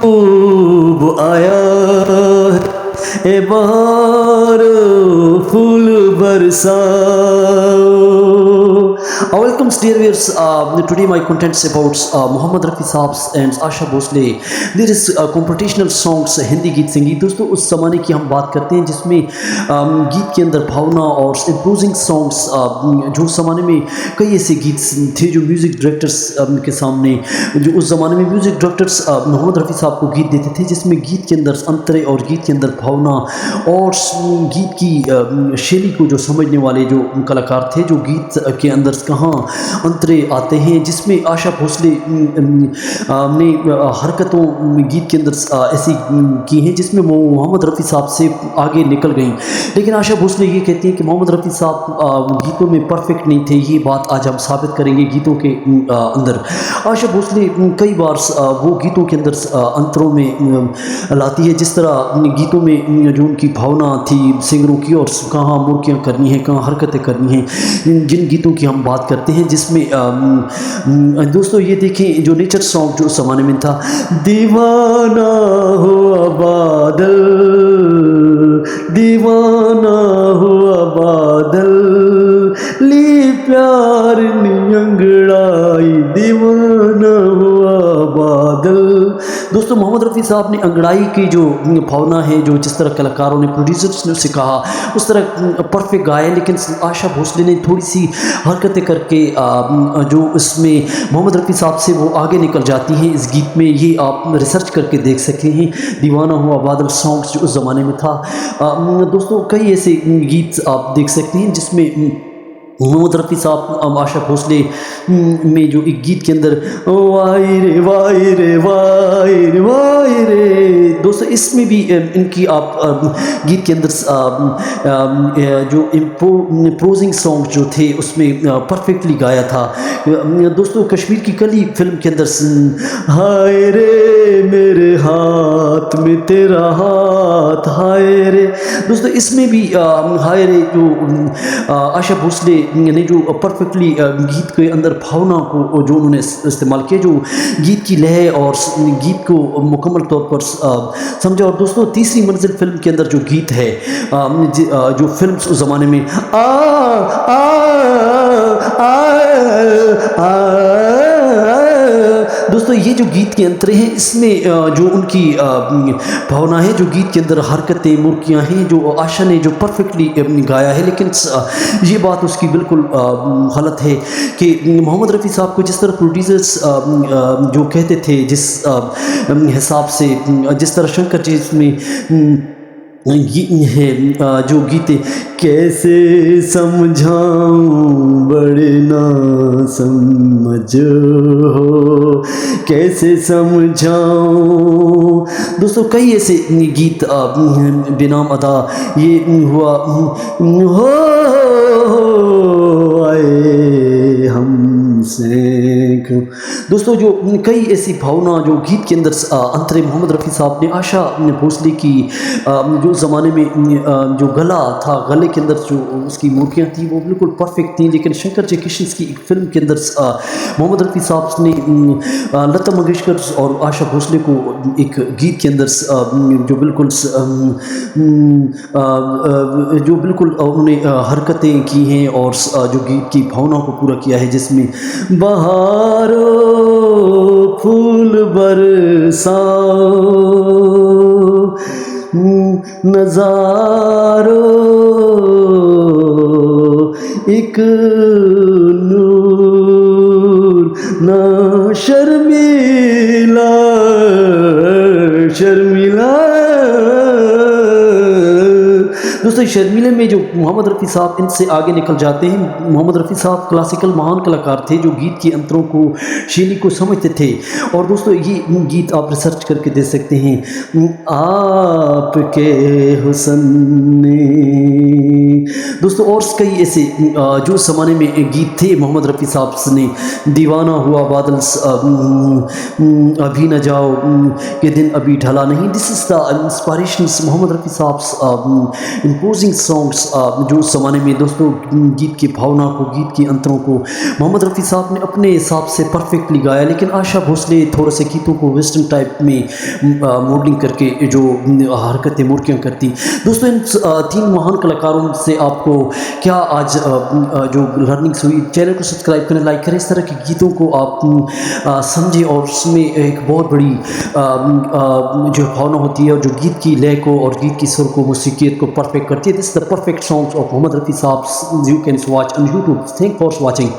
खूब आया ए बहार फूल बरसाओ. Welcome dear viewers. Today my contents about Mohammad Rafi Saab and Asha Bhosle. There is computational songs Hindi गीत संगीत. दोस्तों उस ज़माने की हम बात करते हैं जिसमें गीत के अंदर भावना और इम्पोजिंग सॉन्ग्स, जो उस ज़माने में कई ऐसे गीत थे जो म्यूज़िक डायरेक्टर्स के सामने, जो उस ज़माने में म्यूज़िक डायरेक्टर्स मोहम्मद रफ़ी साहब को गीत देते थे जिसमें गीत के अंदर अंतरे और गीत के अंदर भावना और गीत की शैली को जो समझने वाले जो कलाकार थे, जो गीत के अंदर कहाँ अंतरे आते हैं, जिसमें आशा भोसले ने हरकतों गीत के अंदर ऐसी की हैं जिसमें वो मोहम्मद रफ़ी साहब से आगे निकल गई. लेकिन आशा भोसले ये कहती हैं कि मोहम्मद रफ़ी साहब गीतों में परफेक्ट नहीं थे. ये बात आज हम साबित करेंगे गीतों के अंदर. आशा भोसले कई बार वो गीतों के अंदर अंतरों में लाती है, जिस तरह गीतों में जो उनकी भावना थी सिंगरों की, और कहाँ मुर्कियाँ करनी है, कहाँ हरकतें करनी हैं, जिन गीतों की हम बात करते हैं, जिसमें दोस्तों ये देखें जो नेचर सॉन्ग जो उस ज़माने में था, दीवाना हुआ बादल, दीवाना हुआ बादल, ली प्यार नी अंगड़ाई, दीवाना हुआ बादल. दोस्तों मोहम्मद रफ़ी साहब ने अंगड़ाई की जो भावना है, जो जिस तरह कलाकारों ने, प्रोड्यूसर्स ने उससे कहा, उस तरह परफेक्ट गाया. लेकिन आशा भोसले ने थोड़ी सी हरकतें करके जो इसमें मोहम्मद रफ़ी साहब से वो आगे निकल जाती हैं इस गीत में. ये आप रिसर्च करके देख सकते हैं, दीवाना हुआ बादल सॉन्ग्स जो उस ज़माने में था. दोस्तों कई ऐसे गीत आप देख सकते हैं जिसमें मोहम्मद रफ़ी साहब आशा भोसले में जो एक गीत के अंदर वाई रे वाई रे वाई रे वाई रे, दोस्तों इसमें भी इनकी आप गीत के अंदर जो इम्प्रोजिंग सॉन्ग जो थे उसमें परफेक्टली गाया था. दोस्तों कश्मीर की कली फिल्म के अंदर हाय रे मेरे हाथ में तेरा हाथ हाय रे, दोस्तों इसमें भी हाय रे जो आशा भोसले ने जो परफेक्टली गीत के अंदर भावना को जो उन्होंने इस्तेमाल किया, जो गीत की लय और गीत को मुकम्मल तौर पर समझा. और दोस्तों तीसरी मंजिल फिल्म के अंदर जो गीत है, जो फिल्म उस ज़माने में आ आ आ आ दोस्तों ये जो गीत के अंतरे हैं, इसमें जो उनकी भावना है, जो गीत के अंदर हरकतें मुर्कियाँ हैं, जो आशा ने जो परफेक्टली गाया है. लेकिन ये बात उसकी बिल्कुल गलत है कि मोहम्मद रफ़ी साहब को जिस तरह प्रोड्यूसर्स जो कहते थे, जिस हिसाब से, जिस तरह शंकर जी इसमें है जो गीत कैसे समझाऊं बड़े ना समझ हो, कैसे समझाऊं. दोस्तों कई ऐसे गीत बेनाम अदा, ये हुआ हो आए हमसे. दोस्तों जो कई ऐसी भावना जो गीत के अंदर अंतरे मोहम्मद रफ़ी साहब ने आशा भोसले की जो ज़माने में जो गला था, गले के अंदर जो उसकी मूर्तियाँ थी वो बिल्कुल परफेक्ट थी. लेकिन शंकर जयकिशन की एक फिल्म के अंदर मोहम्मद रफ़ी साहब ने लता मंगेशकर और आशा भोसले को एक गीत के अंदर जो बिल्कुल उन्होंने हरकतें की हैं और जो गीत की भावना को पूरा किया है, जिसमें बहारो फूल बरसाओ नजारो एक नूर ना शर्मिला शर्मिला. दोस्तों शर्मिले में जो मोहम्मद रफ़ी साहब इनसे आगे निकल जाते हैं. मोहम्मद रफ़ी साहब क्लासिकल महान कलाकार थे जो गीत के अंतरों को, शैली को समझते थे. और दोस्तों ये गीत आप रिसर्च करके दे सकते हैं. आपके हुस्न ने, दोस्तों और कई ऐसे जो ज़माने में गीत थे मोहम्मद रफ़ी साहब ने, दीवाना हुआ बादल, अभी न जाओ, ये दिन अभी ढला नहीं. This is the inspirations Mohammed Rafi साहब इम्पोजिंग सॉन्ग्स जो उस ज़माने में दोस्तों गीत की भावना को, गीत के अंतरों को मोहम्मद रफ़ी साहब ने अपने हिसाब से परफेक्टली गाया। लेकिन आशा भोसले थोड़े से गीतों को वेस्टर्न टाइप में मॉडलिंग करके जो हरकतें मुर्कियाँ करती। दोस्तों इन तीन महान कलाकारों से आपको क्या आज जो लर्निंग्स हुई। चैनल को सब्सक्राइब करें, लाइक करें। इस तरह के गीतों को आप समझें और उसमें एक बहुत बड़ी जो भावना होती है और जो गीत की लय को और गीत की सुर को, मौसीकियत को परफेक्ट करती है। This is the perfect songs of Mohammad Rafi Sahab you can watch on YouTube. Thank for watching.